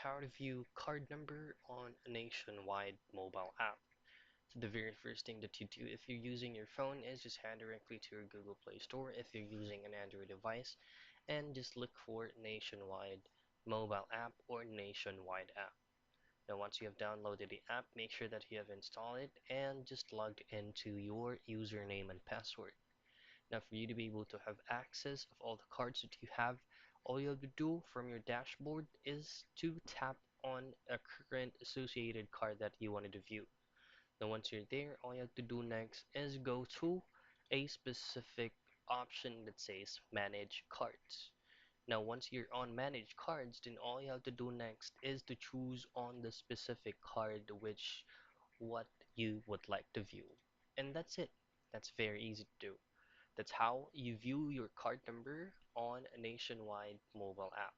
how to view card number on a nationwide mobile app. So the very first thing that you do if you're using your phone is just head directly to your Google Play Store if you're using an Android device and just look for nationwide mobile app or nationwide app. Now once you have downloaded the app, make sure that you have installed it and just logged into your username and password. Now for you to be able to have access of all the cards that you have, all you have to do from your dashboard is to tap on a current associated card that you wanted to view. Now once you're there, all you have to do next is go to a specific option that says manage cards. Now once you're on manage cards, then all you have to do next is to choose on the specific card which what you would like to view. And that's it. That's very easy to do. That's how you view your card number on a nationwide mobile app.